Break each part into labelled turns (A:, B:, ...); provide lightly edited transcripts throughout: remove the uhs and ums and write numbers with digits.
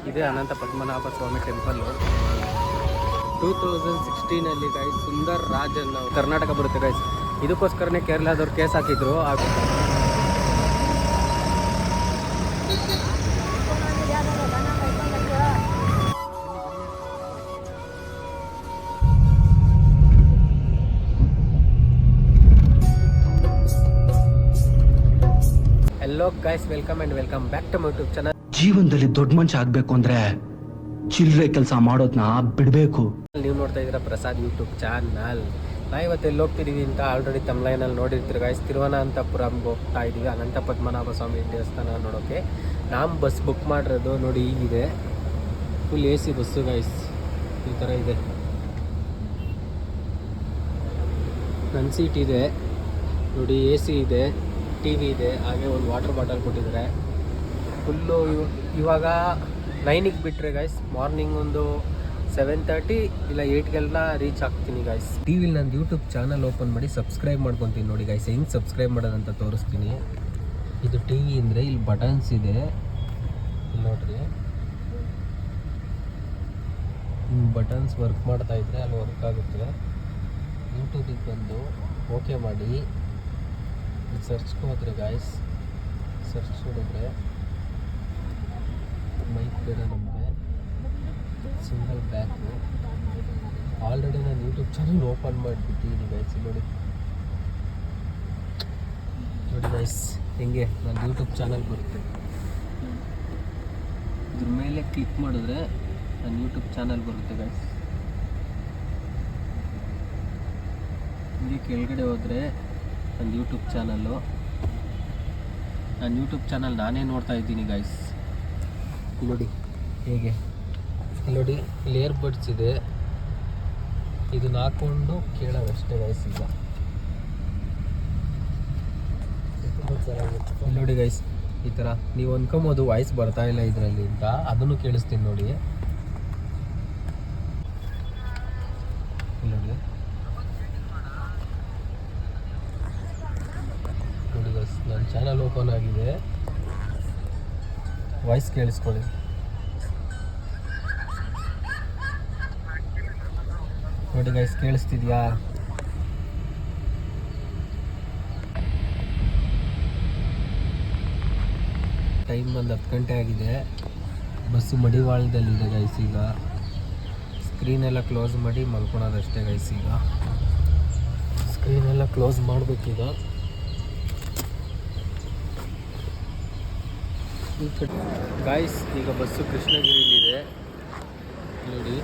A: ಇದೇ Anantha Padmanabha Swamy temple. 2016 guys Sundar Raj ಅನ್ನೋ ಕರ್ನಾಟಕ ಬರುತ್ತೆ ಗೈಸ್. ಇದಕ್ಕೋಸ್ಕರನೇ ಕೇರಳದವ್ರು ಕೇಸ್ ಹಾಕಿದ್ರು. Hello guys, welcome back to my YouTube channel.
B: ಜೀವನದಲ್ಲಿ ದೊಡ್ಡ ಮನುಷ್ಯ ಆಗ್ಬೇಕು ಅಂದ್ರೆ ಚಿಲ್ಲರೆ ಕೆಲಸ ಮಾಡೋದನ್ನ ಬಿಡಬೇಕು.
A: ನೀವು ನೋಡ್ತಾ ಇದ್ದೀರಾ ಪ್ರಸಾದ್ ಯೂಟ್ಯೂಬ್ ಚಾನಲ್. ನಾ ಇವತ್ತು ಎಲ್ಲಿ ಹೋಗ್ತಿದ್ದೀವಿ ಅಂತ ಆಲ್ರೆಡಿ ತಮ್ಲೈನಲ್ಲಿ ನೋಡಿರ್ತೀರಿ ಗೈಸ್. ತಿರುವನಂತಪುರಂಗೆ ಹೋಗ್ತಾ ಇದ್ದೀವಿ, ಅನಂತ ಪದ್ಮನಾಭ ಸ್ವಾಮಿ ದೇವಸ್ಥಾನ ನೋಡೋಕ್ಕೆ. ನಾವು ಬಸ್ ಬುಕ್ ಮಾಡಿರೋದು ನೋಡಿ ಹೀಗಿದೆ. ಫುಲ್ AC ಬಸ್ಸು ಗೈಸ್, ಈ ಥರ ಇದೆ. ನನ್ನ ಸೀಟ್ ಇದೆ ನೋಡಿ, AC ಇದೆ, TV ಇದೆ, ಹಾಗೆ ಒಂದು ವಾಟರ್ ಬಾಟಲ್ ಕೊಟ್ಟಿದ್ದಾರೆ. ಫುಲ್ಲು ಇವಾಗ 9ಗೆ ಬಿಟ್ಟರೆ ಗೈಸ್, ಮಾರ್ನಿಂಗ್ ಒಂದು 7:30 ಇಲ್ಲ 8ಗೆಲ್ಲ ರೀಚ್ ಆಗ್ತೀನಿ ಗೈಸ್. ಟಿವಿಲಿ ನಂದು ಯೂಟ್ಯೂಬ್ ಚಾನಲ್ ಓಪನ್ ಮಾಡಿ ಸಬ್ಸ್ಕ್ರೈಬ್ ಮಾಡ್ಕೊತೀನಿ ನೋಡಿ ಗೈಸ್. ಹೆಂಗೆ ಸಬ್ಸ್ಕ್ರೈಬ್ ಮಾಡೋದಂತ ತೋರಿಸ್ತೀನಿ. ಇದು TV ಅಂದರೆ ಇಲ್ಲಿ ಬಟನ್ಸ್ ಇದೆ, ಇಲ್ಲಿ ನೋಡ್ರಿ. ಬಟನ್ಸ್ ವರ್ಕ್ ಮಾಡ್ತಾ ಇದ್ರೆ ಅಲ್ಲಿ ವರ್ಕ್ ಆಗುತ್ತೆ. ಯೂಟ್ಯೂಬಿಗೆ ಬಂದು ಓಕೆ ಮಾಡಿ ಸರ್ಚ್ಗೆ ಹೋದ್ರೆ ಗಾಯ್ಸ್, ಸರ್ಚ್ ಹೊಡಿದ್ರೆ ಮೈಕ್ ಬೇಡ ನಮಗೆ, ಸಿಂಗಲ್ ಬ್ಯಾಕು. ಆಲ್ರೆಡಿ ನಾನು ಯೂಟ್ಯೂಬ್ ಚಾನಲ್ ಓಪನ್ ಮಾಡಿಬಿಟ್ಟಿದ್ದೀನಿ ಗೈಸ್. ನೋಡಿ ಗೈಸ್ ಹೆಂಗೆ ನನ್ನ ಯೂಟ್ಯೂಬ್ ಚಾನಲ್ ಬರುತ್ತೆ. ಇದ್ರ ಮೇಲೆ ಕ್ಲಿಕ್ ಮಾಡಿದ್ರೆ ನನ್ನ ಯೂಟ್ಯೂಬ್ ಚಾನಲ್ ಬರುತ್ತೆ ಗೈಸ್. ಹಿಂಗೆ ಕೆಳಗಡೆ ಹೋದರೆ ನನ್ನ ಯೂಟ್ಯೂಬ್ ಚಾನಲ್ಲು. ನನ್ನ ಯೂಟ್ಯೂಬ್ ಚಾನಲ್ ನಾನೇ ನೋಡ್ತಾ ಇದ್ದೀನಿ ಗೈಸ್. ನೋಡಿ ಹೇಗೆ, ನೋಡಿ ಇಲ್ಲಿ ಏರ್ಬಡ್ಸ್ ಇದೆ, ಇದನ್ನ ಹಾಕ್ಕೊಂಡು ಕೇಳೋದಷ್ಟೇ ಗೈಸ್. ಈಗ ನೋಡಿ ಗೈಸ್, ಈ ಥರ ನೀವು ಅನ್ಕೊಬೋದು ವಾಯ್ಸ್ ಬರ್ತಾ ಇಲ್ಲ ಇದರಲ್ಲಿ ಅಂತ. ಅದನ್ನು ಕೇಳಿಸ್ತೀನಿ ನೋಡಿ. ನೋಡಿ ನೋಡಿ ಗೈಸ್, ನನ್ನ ಚಾನಲ್ ಓಪನ್ ಆಗಿದೆ. ವಾಯ್ಸ್ ಕೇಳಿಸ್ಕೊಳ್ಳಿ. ನೋಡಿ ಗೈಸ್, ಕೇಳಿಸ್ತಿದ್ಯಾ? ಟೈಮ್ ಬಂದು 10 ಗಂಟೆ ಆಗಿದೆ. ಬಸ್ಸು ಮಡಿವಾಳದಲ್ಲಿದೆ ಗೈಸ್. ಈಗ ಸ್ಕ್ರೀನೆಲ್ಲ ಕ್ಲೋಸ್ ಮಾಡಿ ಮಲ್ಕೊಳೋದಷ್ಟೇ ಗೈಸ್. ಈಗ ಸ್ಕ್ರೀನೆಲ್ಲ ಕ್ಲೋಸ್ ಮಾಡಬೇಕೀಗ. ಗಾಯ್ಸ್ ಈಗ ಬಸ್ಸು ಕೃಷ್ಣಗಿರಿಲಿದೆ ನೋಡಿ.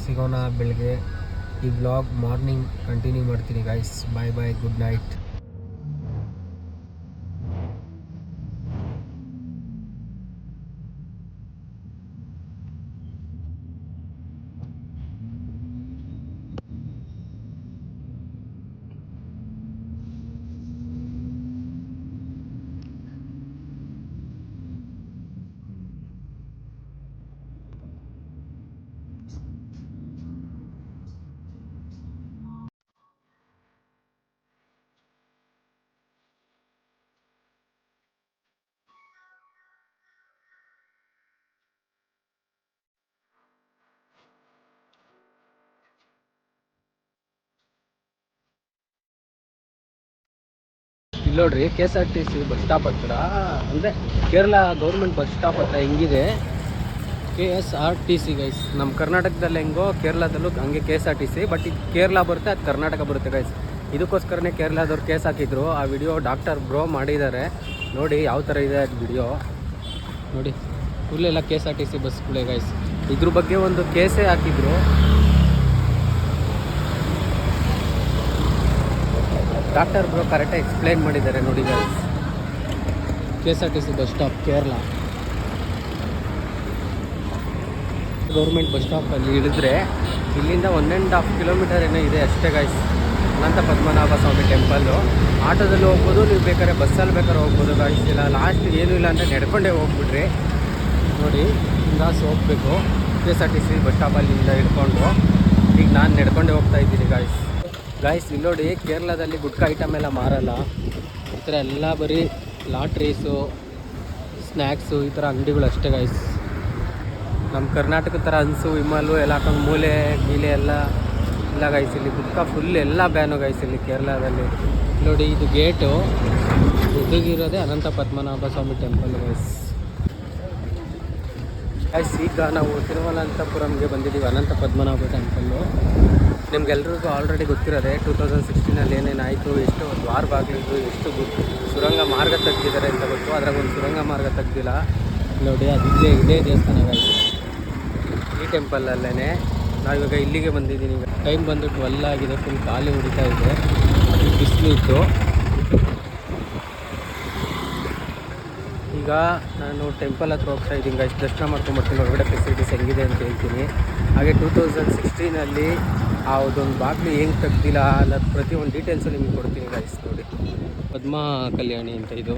A: ಸಿಗೋಣ ಬೆಳಗ್ಗೆ. ಈ ಬ್ಲಾಗ್ ಮಾರ್ನಿಂಗ್ ಕಂಟಿನ್ಯೂ ಮಾಡ್ತೀನಿ guys. Bye bye, good night. ಇಲ್ಲಿ ನೋಡ್ರಿ, KSRTC ಬಸ್ ಸ್ಟಾಪ್ ಹತ್ರ, ಅಂದರೆ ಕೇರಳ ಗೌರ್ಮೆಂಟ್ ಬಸ್ ಸ್ಟಾಪ್ ಹತ್ರ ಹೆಂಗಿದೆ KSRTC ಗೈಸ್. ನಮ್ಮ ಕರ್ನಾಟಕದಲ್ಲಿ ಹೆಂಗೋ ಕೇರಳದಲ್ಲೂ ಹಂಗೆ KSRTC, ಬಟ್ ಇದು ಕೇರಳ ಬರುತ್ತೆ, ಅದು ಕರ್ನಾಟಕ ಬರುತ್ತೆ ಗೈಸ್. ಇದಕ್ಕೋಸ್ಕರನೇ ಕೇರಳದವ್ರು ಕೇಸ್ ಹಾಕಿದ್ರು. ಆ ವಿಡಿಯೋ ಡಾಕ್ಟರ್ ಬ್ರೋ ಮಾಡಿದ್ದಾರೆ ನೋಡಿ, ಯಾವ ಥರ ಇದೆ ಅದು ವಿಡಿಯೋ ನೋಡಿ. ಫುಲ್ಲೆಲ್ಲ KSRTC ಬಸ್ಗಳೇ ಗೈಸ್. ಇದ್ರ ಬಗ್ಗೆ ಒಂದು ಕೇಸೇ ಹಾಕಿದ್ರು. ಡಾಕ್ಟರ್ ಬ್ರೋ ಕರೆಕ್ಟಾಗಿ ಎಕ್ಸ್ಪ್ಲೈನ್ ಮಾಡಿದ್ದಾರೆ ನೋಡಿ guys. KSRTC bus stop Kerala government bus ಸ್ಟಾಪಲ್ಲಿ ಇಳಿದ್ರೆ ಇಲ್ಲಿಂದ 1.5 ಕಿಲೋಮೀಟರ್ ಏನೋ ಇದೆ ಅಷ್ಟೇ ಗೈಸ್. ಅನಂತ ಪದ್ಮನಾಭ ಸ್ವಾಮಿ ಟೆಂಪಲ್ಲು. ಆಟೋದಲ್ಲಿ ಹೋಗ್ಬೋದು, ನೀವು ಬೇಕಾದ್ರೆ ಬಸ್ಸಲ್ಲಿ ಬೇಕಾದ್ರೆ ಹೋಗ್ಬೋದು ಗೈಸ್. ಇಲ್ಲ ಲಾಸ್ಟ್ ಏನೂ ಇಲ್ಲ ಅಂದರೆ ನಡ್ಕೊಂಡೇ ಹೋಗ್ಬಿಟ್ರಿ ನೋಡಿ. ಹಿಂಗಾಸು ಹೋಗಬೇಕು. KSRTC ಬಸ್ ಸ್ಟಾಪಲ್ಲಿಂದ ಹಿಡ್ಕೊಂಡು ಈಗ ನಾನು ನಡ್ಕೊಂಡೇ ಹೋಗ್ತಾ ಇದ್ದೀನಿ ಗಾಯ್ಸ್ ಇಲ್ಲಿ ನೋಡಿ, ಕೇರಳದಲ್ಲಿ ಗುಟ್ಕಾ ಐಟಮ್ ಎಲ್ಲ ಮಾರಲ್ಲ. ಈ ಥರ ಎಲ್ಲ ಬರೀ ಲಾಟ್ರೀಸು, ಸ್ನ್ಯಾಕ್ಸು, ಈ ಥರ ಅಂಗಡಿಗಳು ಅಷ್ಟೇ ಗಾಯ್ಸ್. ನಮ್ಮ ಕರ್ನಾಟಕದ ಥರ ಹನ್ಸು, ವಿಮಲು ಎಲ್ಲ ಹಾಕೊಂಡು ಮೂಲೆ ಗೀಲೆ ಎಲ್ಲ ಇಲ್ಲ ಗಾಯ್ಸ್. ಇಲ್ಲಿ ಗುಟ್ಕಾ ಫುಲ್ ಎಲ್ಲ ಬ್ಯಾನು ಗಾಯ್ಸ್ ಇಲ್ಲಿ ಕೇರಳದಲ್ಲಿ. ನೋಡಿ ಇದು ಗೇಟು, ಉದ್ದುಗಿರೋದೇ ಅನಂತ ಪದ್ಮನಾಭ ಸ್ವಾಮಿ ಟೆಂಪಲ್ ಗಾಯ್ಸ್. ಈಗ ನಾವು ತಿರುವನಂತಪುರಂಗೆ ಬಂದಿದ್ದೀವಿ, ಅನಂತ ಪದ್ಮನಾಭ ಟೆಂಪಲ್ಲು. ನಿಮ್ಗೆಲ್ರಿಗೂ ಆಲ್ರೆಡಿ ಗೊತ್ತಿರೋದೆ 2016 ಏನೇನಾಯಿತು, ಎಷ್ಟು ದ್ವಾರ ಬಾಗಿಲಿದ್ದು, ಎಷ್ಟು ಸುರಂಗ ಮಾರ್ಗ ತೆಗ್ದಿದ್ದಾರೆ ಅಂತ ಗೊತ್ತು. ಅದ್ರಾಗ ಒಂದು ಸುರಂಗ ಮಾರ್ಗ ತೆಗ್ದಿಲ್ಲ ನೋಡಿ, ಅದಿದ್ದೇ ಇದೇ ದೇವಸ್ಥಾನ ಗಾಯ್ಸ್. ಈ ಟೆಂಪಲಲ್ಲೇ ನಾವಿವಾಗ ಇಲ್ಲಿಗೆ ಬಂದಿದ್ದೀನಿ. ಈಗ ಟೈಮ್ ಬಂದು 12 ಆಗಿದೆ, ಫುಲ್ ಖಾಲಿ ಹೊಡಿತಾ ಇದೆ, ಬಿಸಿಲು ಇತ್ತು. ಈಗ ನಾನು ಟೆಂಪಲ್ ಹತ್ರ ಹೋಗ್ತಾ ಇದ್ದೀನಿ ಗಾಯ್ಸ್, ದರ್ಶನ ಮಾಡ್ಕೊಂಡ್ಬರ್ತೀನಿ. ಹೊರಗಡೆ ಫೆಸಿಲಿಟೀಸ್ ಹೆಂಗಿದೆ ಅಂತ ಹೇಳ್ತೀನಿ. ಹಾಗೆ 2016 ಅದೊಂದು ಬಾಗಿಲು ಹೆಂಗೆ ತೆಗ್ದಿಲ್ಲ ಅನ್ನೋದು ಪ್ರತಿಯೊಂದು ಡೀಟೇಲ್ಸು ನಿಮಗೆ ಕೊಡ್ತೀನಿ ಗಾಯ್ಸ್. ನೋಡಿ ಪದ್ಮ ಕಲ್ಯಾಣಿ ಅಂತ ಇದು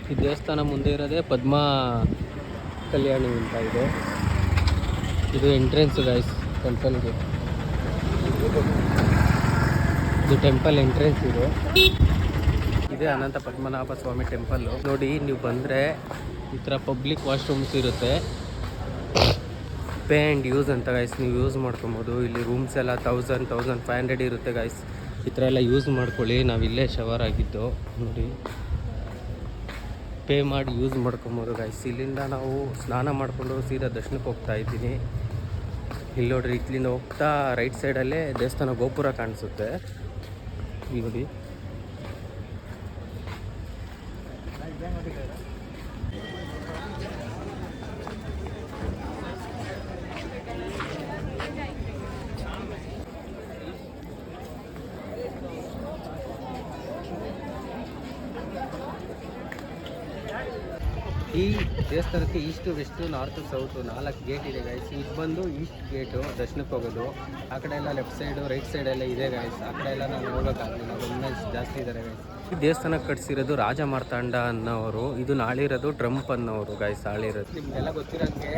A: ಈ ದೇವಸ್ಥಾನ ಮುಂದೆ ಇರೋದೇ ಪದ್ಮ ಕಲ್ಯಾಣಿ ಅಂತ ಇದು ಎಂಟ್ರೆನ್ಸ್ ಗಾಯ್ಸ್ ಟೆಂಪಲ್ಗೆ. ಇದು ಟೆಂಪಲ್ ಎಂಟ್ರೆನ್ಸ್ ಇದೇ ಅನಂತ ಪದ್ಮನಾಭ ಸ್ವಾಮಿ ಟೆಂಪಲ್ಲು. ನೋಡಿ ನೀವು ಬಂದರೆ ಈ ಥರ ಪಬ್ಲಿಕ್ ವಾಶ್ರೂಮ್ಸ್ ಇರುತ್ತೆ, ಪೇ ಆ್ಯಂಡ್ ಯೂಸ್ ಅಂತ ಗಾಯ್ಸ್. ನೀವು ಯೂಸ್ ಮಾಡ್ಕೊಬೋದು. ಇಲ್ಲಿ ರೂಮ್ಸ್ ಎಲ್ಲ 1500 ಇರುತ್ತೆ ಗಾಯ್ಸ್. ಈ ಥರ ಎಲ್ಲ ಯೂಸ್ ಮಾಡ್ಕೊಳ್ಳಿ. ನಾವಿಲ್ಲೇ ಶವರ್ ಆಗಿದ್ದು ನೋಡಿ, ಪೇ ಮಾಡಿ ಯೂಸ್ ಮಾಡ್ಕೊಬೋದು ಗಾಯ್ಸ್. ಇಲ್ಲಿಂದ ನಾವು ಸ್ನಾನ ಮಾಡಿಕೊಂಡು ಸೀದಾ ದರ್ಶನಕ್ಕೆ ಹೋಗ್ತಾ ಇದ್ದೀನಿ. ಇಲ್ಲಿ ನೋಡ್ರಿ, ಇಲ್ಲಿಂದ ಹೋಗ್ತಾ ರೈಟ್ ಸೈಡಲ್ಲೇ ದೇವಸ್ಥಾನ ಗೋಪುರ ಕಾಣಿಸುತ್ತೆ ಇಲ್ಲಿ ನೋಡಿ. ಈ ದೇವಸ್ಥಾನಕ್ಕೆ ಈಸ್ಟು, ವೆಸ್ಟು, ನಾರ್ತು, ಸೌಟು 4 ಗೇಟ್ ಇದೆ ಗಾಯ್ಸ್. ಇದು ಬಂದು ಈಸ್ಟ್ ಗೇಟು, ದರ್ಶನಕ್ಕೆ ಹೋಗೋದು. ಆ ಕಡೆ ಎಲ್ಲ ಲೆಫ್ಟ್ ಸೈಡು, ರೈಟ್ ಸೈಡ್ ಎಲ್ಲ ಇದೆ ಗಾಯ್ಸ್. ಆ ಕಡೆ ಎಲ್ಲ ನಾನು ಹೋಗೋಕ್ಕಾಗಲಿಲ್ಲ, ವುಮೆನ್ಸ್ ಜಾಸ್ತಿ ಇದ್ದಾರೆ ಗಾಯ್ಸ್. ಈ ದೇವಸ್ಥಾನ ಕಟ್ಸಿರೋದು ರಾಜ ಮಾರ್ತಾಂಡ ಅನ್ನೋರು. ಇದು ನಾಳಿರೋದು ಟ್ರಂಪ್ ಅನ್ನೋರು ಗಾಯ್ಸ್ ಆಳಿರೋದು. ನಿಮಗೆಲ್ಲ ಗೊತ್ತಿರೋಂಗೆ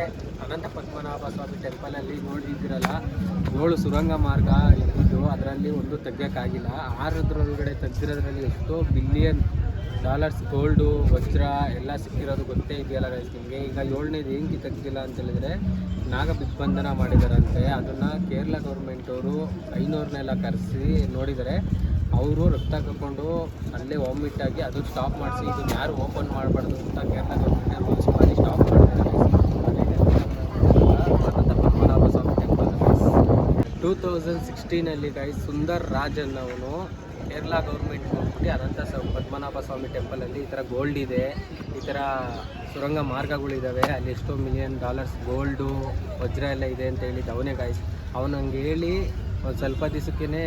A: ಅನಂತ ಪದ್ಮನಾಭ ಸ್ವಾಮಿ ಟೆಂಪಲಲ್ಲಿ ನೋಡಿದ್ದೀರಲ್ಲ, 7 ಸುರಂಗ ಮಾರ್ಗ ಇದ್ದು ಅದರಲ್ಲಿ ಒಂದು ತೆಗಿಯೋಕ್ಕಾಗಿಲ್ಲ. 6 ತೆಗ್ದಿರೋದ್ರಲ್ಲಿ ಎಷ್ಟೋ ಬಿಲಿಯನ್ ಡಾಲರ್ಸ್ ಗೋಲ್ಡು, ವಜ್ರ ಎಲ್ಲ ಸಿಕ್ಕಿರೋದು ಗೊತ್ತೇ ಇದೆಯಲ್ಲ ಗೈಸ್ ನಿಮಗೆ. ಈಗ 7ನೇದು ಏನಕ್ಕೆ ತೆಗ್ದಿಲ್ಲ ಅಂತ ಹೇಳಿದ್ರೆ, ನಾಗ ದಿಗ್ಬಂಧನ ಮಾಡಿದಾರಂತೆ. ಅದನ್ನು ಕೇರಳ ಗೌರ್ಮೆಂಟವರು 500ನೆಲ್ಲ ಕರೆಸಿ ನೋಡಿದರೆ ಅವರು ರಕ್ತ ಕರ್ಕೊಂಡು ಅಲ್ಲೇ ವಾಮಿಟ್ ಆಗಿ ಅದು ಸ್ಟಾಪ್ ಮಾಡಿಸಿ, ಇದನ್ನು ಯಾರು ಓಪನ್ ಮಾಡಬಾರ್ದು ಅಂತ ಕೇರಳ ಗೌರ್ಮೆಂಟ್ ರೂಲ್ಸ್ ಮಾಡಿ ಸ್ಟಾಪ್ ಮಾಡಿದ್ದಾರೆ. ಅನಂತ ಪದ್ಮನಾಭ ಸ್ವಾಮಿ ಟೆಂಪಲ್ 2016 ಗೈಸ್ ಸುಂದರ್ ರಾಜ್ ಅನ್ನೋನು ಕೇರಳ ಗೌರ್ಮೆಂಟ್ ಹೋಗ್ಬಿಟ್ಟು ಅನಂತ ಪದ್ಮನಾಭ ಸ್ವಾಮಿ ಟೆಂಪಲಲ್ಲಿ ಈ ಥರ ಗೋಲ್ಡ್ ಇದೆ, ಈ ಥರ ಸುರಂಗ ಮಾರ್ಗಗಳಿದ್ದಾವೆ, ಅಲ್ಲಿ ಎಷ್ಟೋ $1 ಮಿಲಿಯನ್ ಗೋಲ್ಡು, ವಜ್ರ ಎಲ್ಲ ಇದೆ ಅಂತ ಹೇಳಿದ್ದು ಅವನೇ ಗಾಯ್ಸ್. ಅವನು ಹಂಗೆ ಹೇಳಿ ಒಂದು ಸ್ವಲ್ಪ ದಿವಸಕ್ಕೇ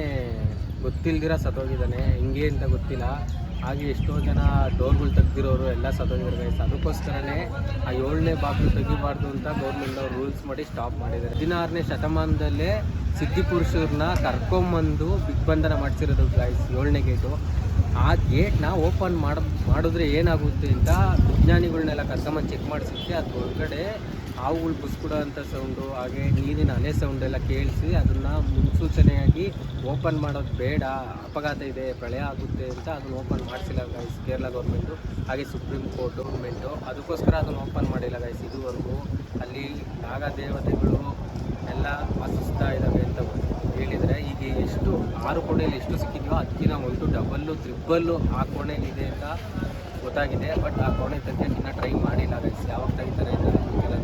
A: ಗೊತ್ತಿಲ್ದಿರ ಸತ್ತೋಗಿದ್ದಾನೆ. ಹಿಂಗೆ ಅಂತ ಗೊತ್ತಿಲ್ಲ. ಹಾಗೆ ಎಷ್ಟೋ ಜನ ಡೋರ್ಗಳು ತೆಗ್ದಿರೋರು ಎಲ್ಲ ಸತ್ತೋಗಿದ್ದಾರೆ ಗೈಸ್. ಅದಕ್ಕೋಸ್ಕರನೇ ಆ 7ನೇ ಬಾಗಿಲು ತೆಗಿಬಾರ್ದು ಅಂತ ಗೌರ್ಮೆಂಟವ್ರು ರೂಲ್ಸ್ ಮಾಡಿ ಸ್ಟಾಪ್ ಮಾಡಿದ್ದಾರೆ. 16ನೇ ಶತಮಾನದಲ್ಲೇ ಸಿದ್ಧಿಪುರುಷರನ್ನ ಕರ್ಕೊಂಬಂದು ದಿಗ್ಬಂಧನ ಮಾಡಿಸಿರೋದು ಗೈಸ್ 7ನೇ ಗೇಟು. ಆ ಗೇಟ್ನ ಓಪನ್ ಮಾಡಿದ್ರೆ ಏನಾಗುತ್ತೆ ಅಂತ ವಿಜ್ಞಾನಿಗಳನ್ನೆಲ್ಲ ಕರ್ಕೊಂಬಂದು ಚೆಕ್ ಮಾಡಿಸಿದ್ರೆ ಅದು ಒಳಗಡೆ ಹಾವುಗಳು ಬುಸ್ಕೊಡೋ ಅಂಥ ಸೌಂಡು, ಹಾಗೆ ನೀರಿನ ಅಲೆ ಸೌಂಡ್ ಎಲ್ಲ ಕೇಳಿಸಿ ಅದನ್ನು ಮುನ್ಸೂಚನೆಯಾಗಿ ಓಪನ್ ಮಾಡೋದು ಬೇಡ, ಅಪಘಾತ ಇದೆ, ಪ್ರಳಯ ಆಗುತ್ತೆ ಅಂತ ಅದನ್ನು ಓಪನ್ ಮಾಡಿಸಿಲ್ಲ ಗೈಸ್ ಕೇರಳ ಗೌರ್ಮೆಂಟು. ಹಾಗೆ ಸುಪ್ರೀಂ ಕೋರ್ಟ್ ಗೌರ್ಮೆಂಟು ಅದಕ್ಕೋಸ್ಕರ ಅದನ್ನು ಓಪನ್ ಮಾಡಿಲ್ಲ ಗೈಸ್ ಇದುವರೆಗೂ. ಅಲ್ಲಿ ನಾಗ ದೇವತೆಗಳು ಎಲ್ಲ ವಾಸಿಸ್ತಾ ಇದ್ದಾವೆ ಅಂತ ಹೇಳಿದರೆ, ಈಗ ಎಷ್ಟು 6 ಕೋಣೆಯಲ್ಲಿ ಎಷ್ಟು ಸಿಕ್ಕಿದೆಯೋ ಅದಕ್ಕಿಂತ 1 ಡಬಲ್ಲು 3 ಆ ಕೋಣೆಯಲ್ಲಿದೆ ಅಂತ ಗೊತ್ತಾಗಿದೆ. ಬಟ್ ಆ ಕೋಣೆ ತೆಗೆಯೋಕ್ಕಿನ್ನ ಟ್ರೈ ಮಾಡಿಲ್ಲ ಗೈಸ್. ಯಾವಾಗ ತೆಗಿತಾರೆ ಅಂತ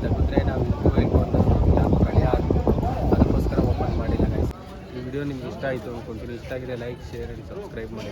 A: ತೆಗೆದ್ರೆ ನಾವು ಇರಬೇಕು ಅನ್ನೋದು ಕಳೆ ಆಗ್ಬೋದು, ಅದಕ್ಕೋಸ್ಕರ ಓಪನ್ ಮಾಡಿಲ್ಲ ಗೈಸ್. ಈ ವಿಡಿಯೋ ನಿಮ್ಗೆ ಇಷ್ಟ ಆಯಿತು ಅಂದ್ಕೊಳ್ತೀನಿ. ಇಷ್ಟ ಆಗಿದೆ ಲೈಕ್, ಶೇರ್ ಆ್ಯಂಡ್ ಸಬ್ಸ್ಕ್ರೈಬ್ ಮಾಡಿ.